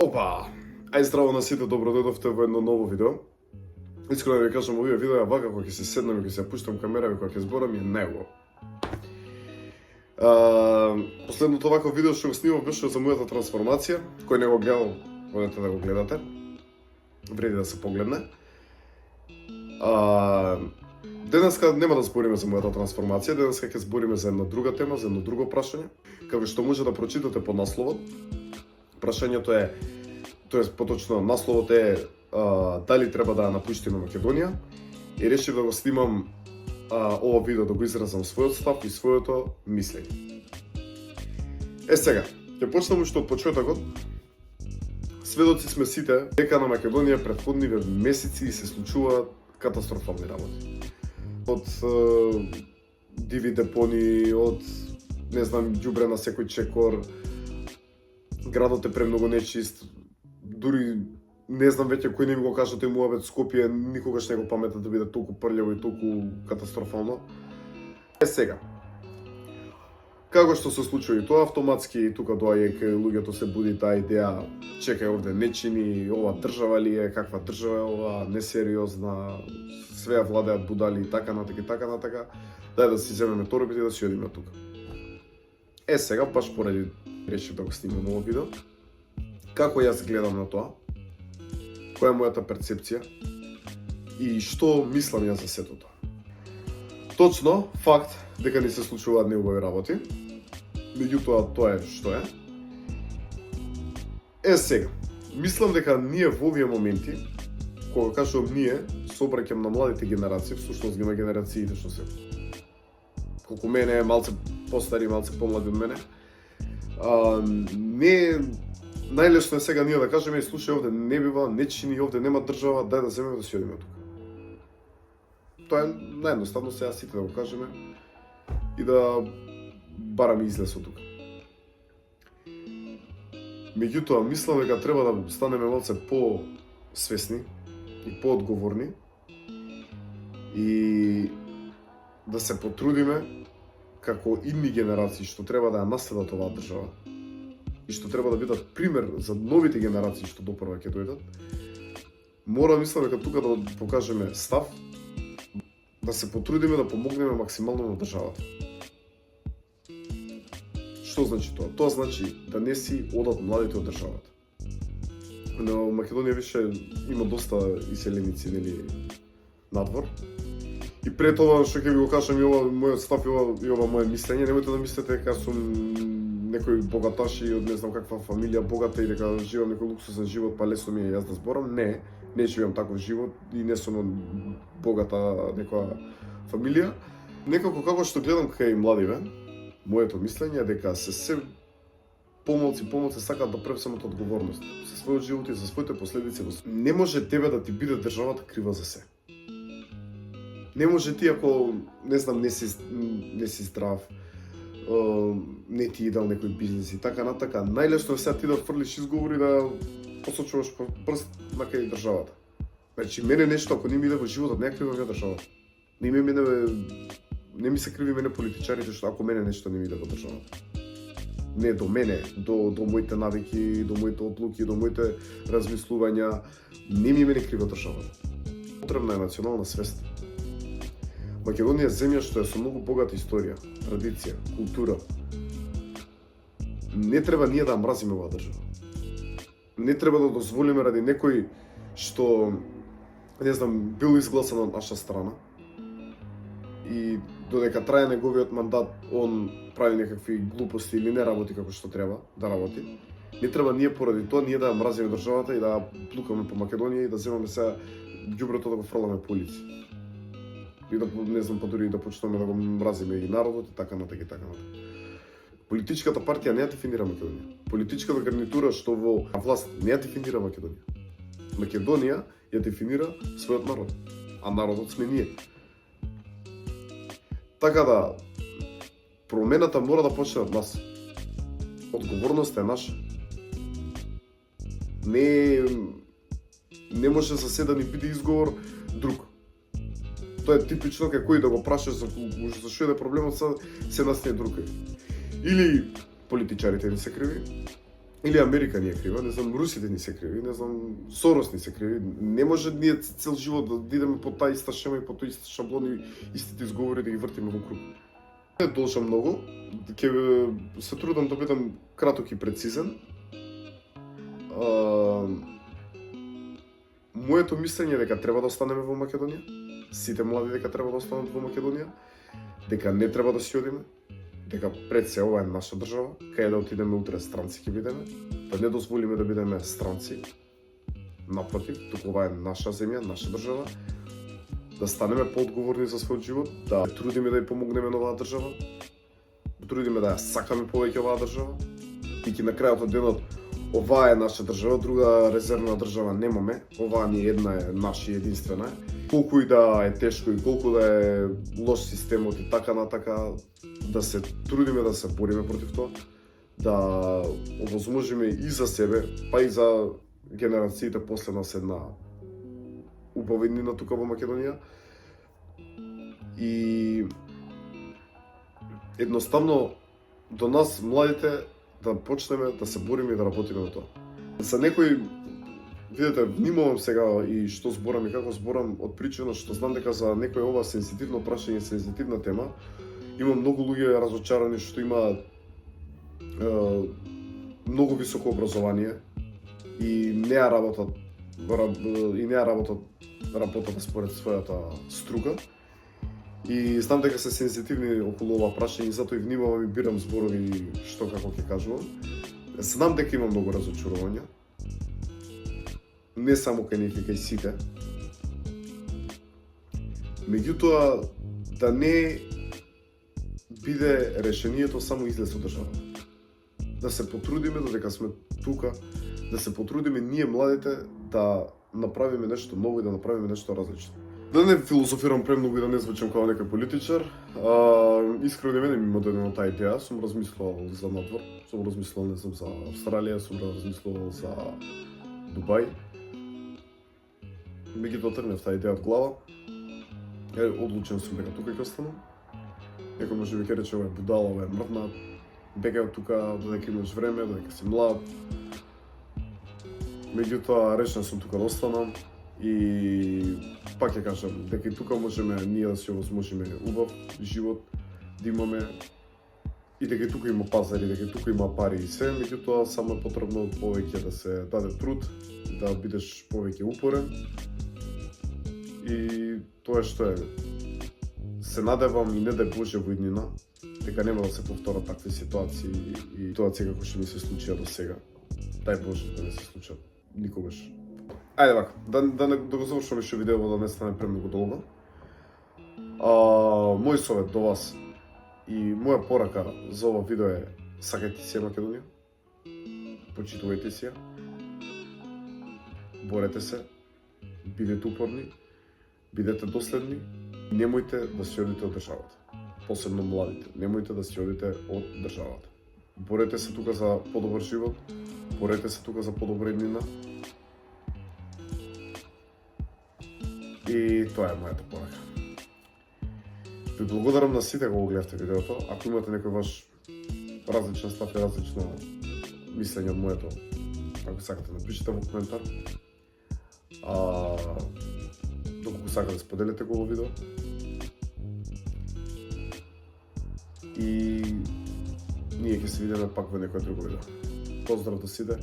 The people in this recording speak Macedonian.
Опа! Ај здраво на сите, добро дојдовте во едно ново видео. Искрено да ви кажам, овие видеа вака кога ќе се седнам и ќе се пуштам камера и кога ќе зборам е најубаво. Последното вако видео што го снимав беше за мојата трансформација, кој не го гледал, одете да го гледате. Вреди да се погледне. Денеска нема да збориме за мојата трансформација, денеска ќе збориме за една друга тема, за едно друго прашање, како што може да прочитате под насловот. Прашањето е, тоест поточно насловот е дали треба да ја напуштиме Македонија, и решив да го снимам ова видео да го изразам својот став и своето мислење. Сега, ќе почнеме уште од почетокот. Сведоци сме сите дека на Македонија претходниве месеци се случуваат катастрофални работи. Од диви депони, од ѓубре на секој чекор, градот е премногу нечист, дури не знам веќе кој не ми го кажа тој муабет Скопје, никогаш не го паметам да биде толку прљаво и толку катастрофално. Сега, како што се случува и тоа, автоматски тука доаѓа кај луѓето се буди таа идеја, чекај овде не чини, ова држава ли е, каква држава е ова, несериозна, свеа владеат будали и така натака, дај да си земеме торбите и да си одиме тука. Сега, баш поради решив да го снимам ово видео, како јас гледам на тоа, која е мојата перцепција и што мислам јас за сето тоа. Точно, факт дека не се случуваат неубави работи, меѓутоа тоа е што е. Сега, мислам дека ние во овие моменти, кога кажувам ние, се обраќам на младите генерации, всушност ги на генерациите што се колку мене, малце постари, малце помлади од мене, не најлесно е сега ние да кажеме и слушај, овде не бива, не чини, овде нема држава, дај да земеме да си одиме тука. Тоа е наједноставно сега сите да го кажеме и да бараме излез од тука. Меѓутоа, мислам дека треба да станеме малце по-свесни и по-одговорни и да се потрудиме како идни генерации што треба да ја наследат оваа држава и што треба да бидат пример за новите генерации што допрва ќе дојдат. Мора, мислам дека тука да покажеме став, да се потрудиме да помогнеме максимално на државата. Што значи тоа? Тоа значи да не си одат младите од државата. Но Македонија више има доста иселеници, нели, надвор. И пред ова што ќе ви го кажам и ова мојот став и ова мое мислење, немојте да мислите дека сум некој богаташ и од не знам каква фамилија богата и дека живеам некој луксузен живот, па лесно ми е јас да зборам. Не живеам таков живот и не сум од богата некоја фамилија. Некако како што гледам кај младиве, моето мислење е дека се помалци сакаат да превземат одговорност за својот живот и за своите последици. Не може тебе да ти биде државата крива за се. Не може ти ако, не знам, не си здрав, не ти идал некој бизнес и така натака. Најлесно е сега ти да фрлиш изговори да посочуваш прст на кај државата. Значи, мене нешто, ако не ми иде во животот, не е крива државата. Не ми се криви мене политичарите, што ако мене нешто не ми иде во државата. Не до мене, до моите навики, до моите одлуки, до моите размислувања, не ми мене крива државата. Потребна е национална свест. Македонија е земја што е со многу богата историја, традиција, култура. Не треба ние да мразиме оваа држава. Не треба да дозволиме ради некој што, не знам, бил изгласан од наша страна и додека трае неговиот мандат, он прави некакви глупости или не работи како што треба да работи. Не треба ние поради тоа ние да мразиме државата и да плукаме по Македонија и да земаме сега ѓубрето да го фрламе по улици. И да, не знам, па дури да почнеме да го мразиме и народот и така натака и така натака. Политичката партија не ја дефинира Македонија. Политичката гарнитура што во власт не ја дефинира Македонија. Македонија ја дефинира својот народ, а народот сме ние. Така да, промената мора да почне од нас. Одговорноста е наша. Не може за се да ни биде изговор друг. Тоа е типично кај кој да го прашаш за што е проблемот, се настане друг. Или политичарите не се криви, или Америка ни е крива, не знам, русите ни се криви, не знам, Сорос ни се криви. Не може ние цел живот да идеме по таа иста шема и по тој ист шаблон и истите изговори да ги вртиме во круг. Не должам многу, ќе се трудам да бидам краток и прецизен. Моето мислење е дека треба да останеме во Македонија, сите млади дека треба да останат во Македонија, дека не треба да си одиме, дека пред се ова е наша држава, кај да отидеме утре странци ќе бидеме, да не дозволиме да бидеме странци, напротив, туку ова е наша земја, наша држава, да станеме поодговорни за својот живот, да трудиме да ја помогнеме на оваа држава, да трудиме да ја сакаме повеќе оваа држава, и ќе на крајот од денот оваа е наша држава, друга резервна држава немаме, оваа ни една е наша и единствена е. Колку и да е тешко и колку да е лош системот и така натака, да се трудиме да се бориме против тоа, да овозможиме и за себе, па и за генерациите после нас една убава иднина тука во Македонија. И едноставно до нас младите да почнеме да се бориме и да работиме на тоа. За некои, видете, внимавам сега и што зборам и како зборам од причина што знам дека за некој ова сензитивно прашање, сензитивна тема, има многу луѓе разочарани што имаат многу високо образование и не ја работат според својата струка. И знам дека се сензитивни околу ова прашање и затоа и внимавам и бирам зборови што како ќе кажувам. Знам дека има многу разочарувања. Не само кај нив и кај сите. Меѓутоа, да не биде решението само излез од држава. Да се потрудиме додека сме тука, да се потрудиме ние младите да направиме нешто ново и да направиме нешто различно. Да не филозофирам премногу и да не звучам како некој политичар, искрено мене ми има дојдена таа идеја, сум размислувал за надвор, сум размислувал не знам за Австралија, сум размислувал за Дубај. Меѓутоа тргнав таа идеја од глава. Одлучен сум дека тука ќе останам. Некој може би ќе рече ова е будала, ова е мртна, бегај од тука додека имаш време, додека си млад. Меѓутоа решен сум тука да останам и пак ќе кажам дека и тука можеме ние да си овозможиме убав живот да имаме и дека и тука има пазари, дека и тука има пари и се, меѓутоа само е потребно повеќе да се даде труд, да бидеш повеќе упорен. И тоа што е, се надевам и не дај Боже во иднина, дека нема да се повторат такви ситуации и ситуации како што ми се случија до сега. Дај Боже да не се случат никогаш. Ајде вака, да го завршуваме што видео да не стане премногу долго. Мој совет до вас и моја порака за ова видео е: сакајте си Македонија, почитувајте си ја, борете се, бидете упорни, бидете доследни, немојте да си одите од државата. Посебно младите, немојте да си одите од државата. Борете се тука за подобар живот, борете се тука за подобра иднина. И тоа е мојата порака. Ви благодарам на сите кога го гледавте видеото. Ако имате некој ваш различен став и различно мислење од моето, ако сакате напишете во коментар. Доколку сакате споделете го во видео. И ние ќе се видиме пак во некој друго видео. Поздрав до сите.